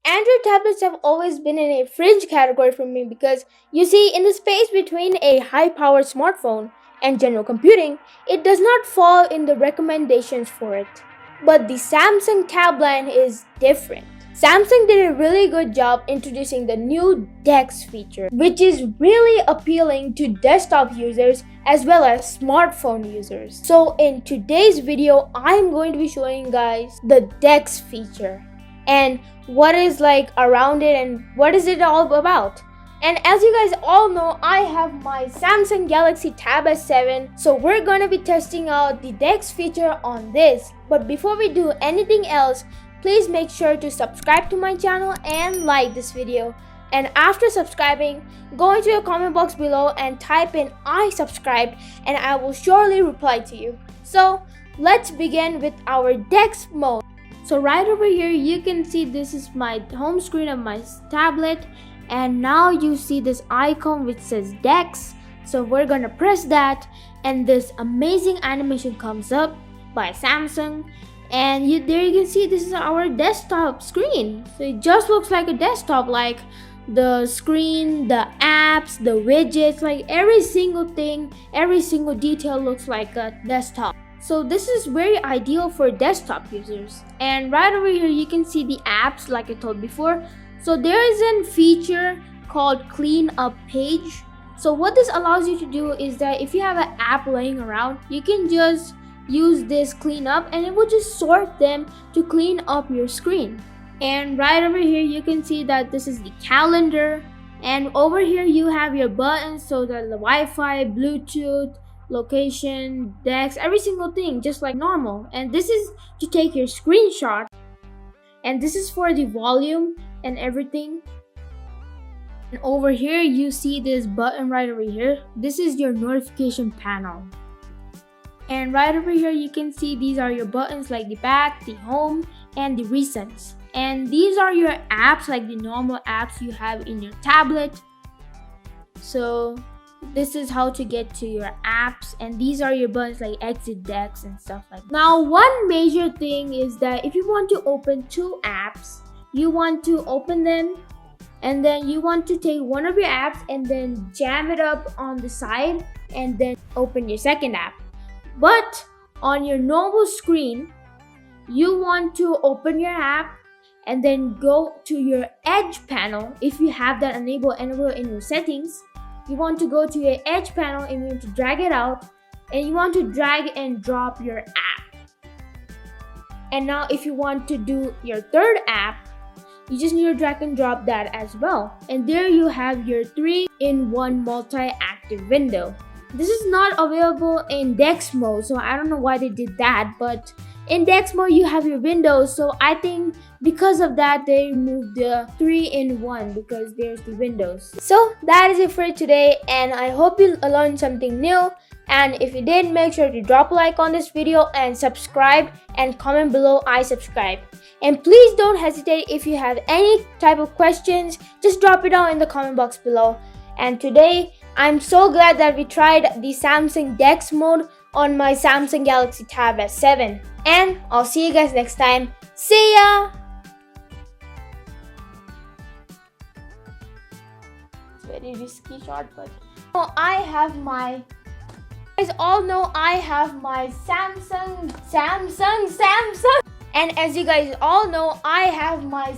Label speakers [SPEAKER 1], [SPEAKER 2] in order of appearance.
[SPEAKER 1] Android tablets have always been in a fringe category for me because, you see, in the space between a high-powered smartphone and general computing, it does not fall in the recommendations for it. But the Samsung Tab line is different. Samsung did a really good job introducing the new DeX feature, which is really appealing to desktop users as well as smartphone users. So in today's video, I'm going to be showing you guys the DeX feature and what is like around it and what is it all about. And as you guys all know, I have my Samsung Galaxy Tab S7, so we're gonna be testing out the DeX feature on this. But before we do anything else, please make sure to subscribe to my channel and like this video. And after subscribing, go into the comment box below and type in "I subscribed" and I will surely reply to you. So let's begin with our DeX mode. So right over here you can see this is my home screen of my tablet, and now you see this icon which says DeX. So we're gonna press that and this amazing animation comes up by Samsung, and there you can see this is our desktop screen. So it just looks like a desktop, like the screen, the apps, the widgets, like every single thing, every single detail looks like a desktop. So this is very ideal for desktop users. And right over here you can see the apps like I told before. So there is a feature called Clean Up Page. So what this allows you to do is that if you have an app laying around, you can just use this clean up and it will just sort them to clean up your screen. And right over here you can see that this is the calendar, and over here you have your buttons, so the Wi-Fi, Bluetooth, location, DeX, every single thing just like normal. And this is to take your screenshot, and this is for the volume and everything. And over here you see this button right over here. This is your notification panel. And right over here you can see these are your buttons like the back, the home, and the recents. And these are your apps, like the normal apps you have in your tablet. So this is how to get to your apps, and these are your buttons like exit, DeX, and stuff like that. Now one major thing is that if you want to open two apps, you want to open them and then you want to take one of your apps and then jam it up on the side and then open your second app. But on your normal screen, you want to open your app and then go to your Edge panel. If you have that enabled in your settings, you want to go to your Edge panel and you want to drag it out, and you want to drag and drop your app. And now if you want to do your third app, you just need to drag and drop that as well. And there you have your 3-in-1 multi-active window. This is not available in DeX mode, so I don't know why they did that, but in DeX mode you have your windows, so I think because of that they removed the 3-in-1 because there's the windows. So that is it for today, and I hope you learned something new. And if you did, make sure to drop a like on this video and subscribe and comment below "I subscribe." And please don't hesitate, if you have any type of questions, just drop it down in the comment box below. And today I'm so glad that we tried the Samsung DeX mode on my Samsung Galaxy Tab S7. And I'll see you guys next time. See ya! It's very risky shot, but I have my, you guys all know I have my Samsung. And as you guys all know, I have my